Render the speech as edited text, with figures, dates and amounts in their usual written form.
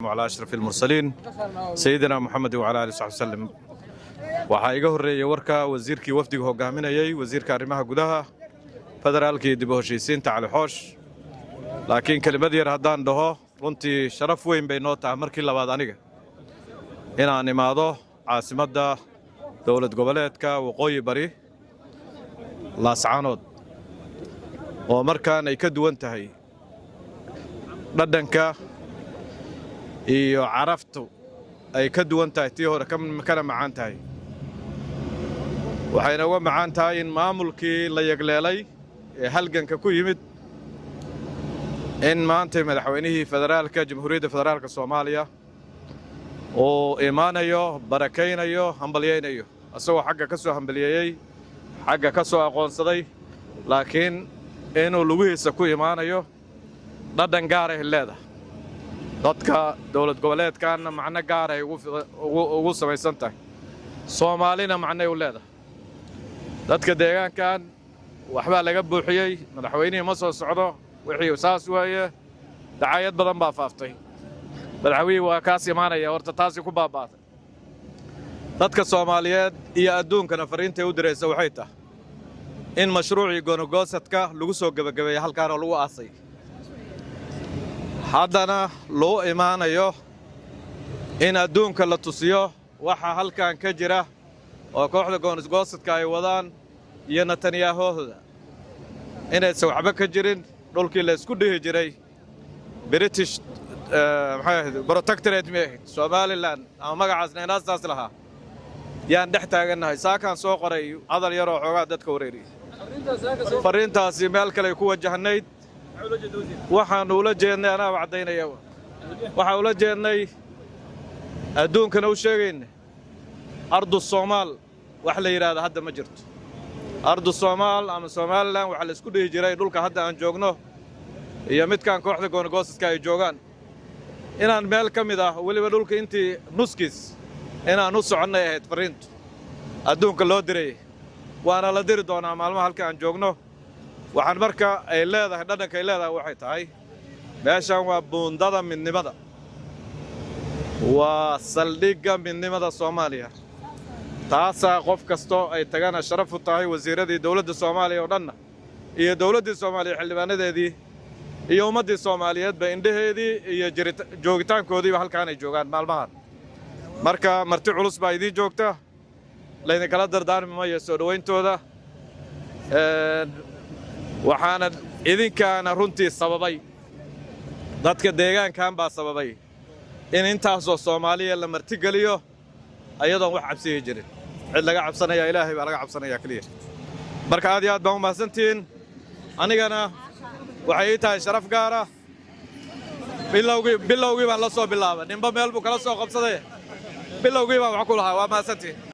وعلى أشرف المرسلين سيدنا محمد وعلى آله وصحبه وسلم. waxaa iga horeeyay warka wasiirkii wafdiga hogaaminayay wasiirka arrimaha gudaha federaalka dib u heshiisiinta Cali Xoosh, laakiin kelmad yar haddaan dhaho runtii sharaf weyn bay noo tahay markii labaad aniga inaan imaado caasimadda dowlad goboleedka waqooyi bari Laascaanood oo markaan ay ka duwan tahay dhadhanka iyo caraftu ay ka duwan tahay tii hore kana macaan tahay. waxayna uga macaan tahay in maamulkii la yagleelay ee halganka ku yimid in maanta madaxweynihii federaalka jamhuuriyadda federaalka Soomaaliya oo imaanayo barakaynayo hambalyeeynayo asagoo xagga ka soo hambalyeeyay xagga ka soo aqoonsaday, laakiin inuu lugihiisa ku imaanayo dhadhan gaar ah leedahay. dadka dowlad goboleedkaana macna gaar ah ugu samaysan tahay, Soomaalina macna u leedahay. dadka deegaankan waxba laga buuxiyay, madaxweynaha ma soo socdo wixii saas waaye, dacayad badan baa faaftay. madaxweynaha waa kaas imaanaya horta taasi ku baabaatay. dadka Soomaaliyeed iyo adduunkana fariintay u diraysa waxay tahay in mashruucii go'aan-goosadka lagu soo gabagabeeyay halkaan oo lagu aasay, haddana loo imaanayo in adduunka la tusiyo waxa halkaan ka jira oo kooxda go'aan-goosadka ay wadaan iyo Netanyahu inaysan waxba ka jirin. dhulkii la isku dhihi jiray British protectorate Somaliland ama magacaasna inaastaas lahaa yaan dhex taagannahay. saakaan soo qoray hadal yar oo xoogaa dadka wareeriyay. fariintaasi meel kale ku wajahnayd waxaan ula jeednay anaa wacdaynaya waxaan ula jeednay adduunkana u sheegayna ardu Soomaal wax la yiraahdo hadda ma jirto. ardu Soomaal ama Somaliland waxa la isku dhihi jiray dhulka hadda aan joogno iyo midkaan kooxda go'aan-goosadka ay joogaan inaan meel ka mid ah waliba dhulka intii nuskiis inaan u soconnay ahayd fariintu adduunka loo diray, waana la diri doonaa maalmaha halka aan joogno. waxaan marka ay leedahay dhadhanka ay leedahay waxay tahay meeshan waa buundada midnimada, waa saldhigga midnimada Soomaaliya. taasaa qof kasto ay tagana sharaf u tahay. wasiiradii dowladda Soomaaliya oo dhanna iyo dowladdii Soomaaliya xildhibaanadeedii iyo ummaddii Soomaaliyeedba indhaheedii iyo joogitaankoodiiba halkaan ay joogaan maalmahan. marka marti culus baa idin joogta, laydin kala dardaarmi maayo soo dhawayntooda. waxaana idinkaana runtii sababay, dadka deegaankan baa sababay in intaasoo Soomaaliya la martigeliyo ayadoon wax cabsiyi jirin. cid laga cabsanaya Ilaahay baa laga cabsanaya kaliya. marka aad iyo aad baan u mahadsantihiin. anigana waxay ii tahay sharaf gaar ah. bilowgii baan la soo bilaabay, ninba meel buu kala soo qabsaday. bilowgii baan wax ku lahaa. waa mahadsantihiin.